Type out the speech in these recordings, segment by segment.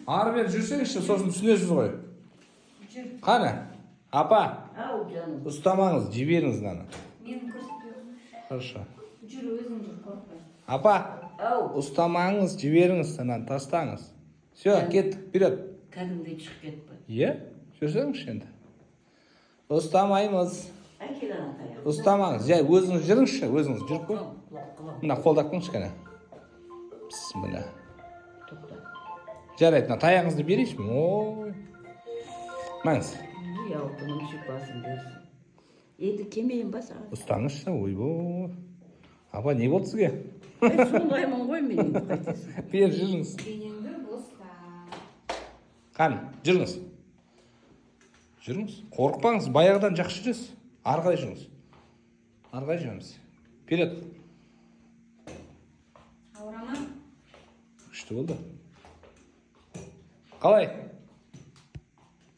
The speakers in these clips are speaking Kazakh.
Ары бері жүрсеңізші, сосын түсінесіз ғой. Қане? Апа. Ау жаным. Ұстамаңыз, жіберіңіз мынаны. Мен көрсетпеймін. Хорошо. Жүр, өзің жүр, қорықпай. Апа. Ау. Ұстамаңыз, жіберіңіз, мынаны тастаңыз. Все, кеттік, вперед. Кәдімгідей шығып кетті. Иә? Жүрсеңізші енді. Ұстамаймыз. Әкел ана таяқ. Ұстамаңыз. Жай өзіңіз жүріңізші, өзіңіз жүріп қой. Мына қолдап қойыңызшы кәне. Бісміллә. Тоқта. Жарайды, мына таяғыңызды берейінші. Ой. Мәңіз. Үй алтыным шипасын берсін. Енді кемейін ба саған? Ұстаңызшы, ойбой. Апа, не болды сізге? Сондаймын ғой мен енді қайтесің. Бер, жүріңіз. Денеңді боста. Қан, жүріңіз. Жүріңіз. Қорықпаңыз, баяғыдан жақсы жүресіз. Ары қарай жүріңіз. Ары қарай жүреміз. Вперед. Ауырама? Күшті болды. Қалай?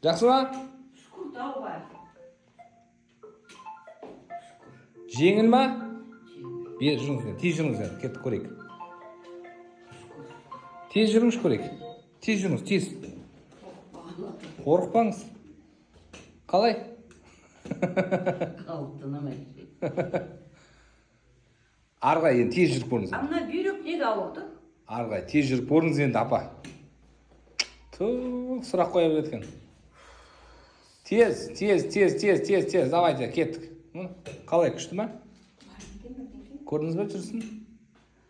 Жақсы ма? Шүкір тауға. Жеңіл ма? Бер, жүріңіз. Тез жүріңіз енді. Кеттік көрейік. Тез жүріңіз көрейік. Тез жүріңіз, тез. Қорықпаңыз. Қалай? Алтыным әйтпей. Арғай енді тез жүріп көріңіз. Ана бүйрек неге ауырды? Арғай тез жүріп көріңіз енді, апа. Тұқ, сұрақ қоя береткен. Тез. Давайте, кеттік. Қалай, күшті ма? Көрдіңіз бе жүрсін?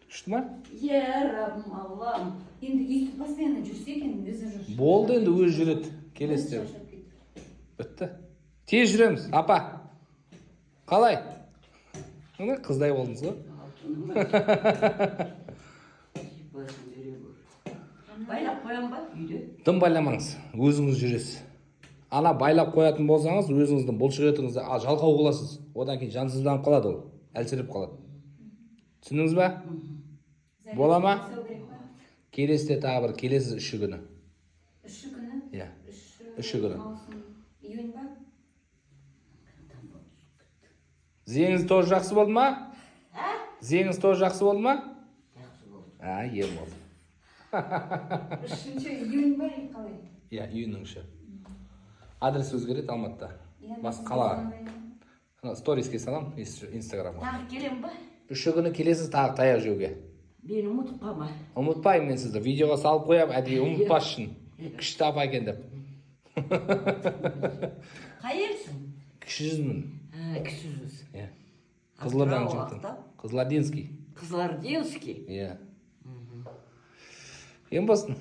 Күшті ма? Раббым, Аллам. Енді өйтіп постоянно жүрсе екен, өзі жүр. Болды енді өзі жүреді. Келесі. Бітті. Тез жүреміз, апа. Қалай? Міне қыздай болдыңыз ғой. Алтыным әйтпей. Шипасын бере көр. Байлап қоям ба үйде? Дым байламаңыз, өзіңіз жүресіз. Ана байлап қоятын болсаңыз, өзіңіздің бұлшық етіңізді жалқау қыласыз. Одан кейін жансызданып қалады ол, әлсіреп қалады. Түсіндіңіз ба? Бола ма? Келесіде тағы бір, келесіз үші күні. Үші күні? Иә, үші күні. Июнь ба? Зеңіз тоже жақсы болды ма? Зеңіз тоже жақсы болды ма? Жақсы болды. Ем болды. 3 июнь ба, қалай? Иә, июньнің үші. Адрес өзгереді Алматыда. Бас қалаға. Сториске салам, инстаграмға. Тағы келем ба? Үші күні келесіз тағы таяқ жеуге. Бені ұмытып қалма. Ұмытпаймын мен сізді. Видеоға салып қоям, әдейі ұмытпас үшін. Күшті апа екен деп. Қай елсің? Кіші жүзмін. Кіші жүз. Иә. Қызылорданың жігітім. Қызылординский. Қызылординский. Иә. Ем болсын.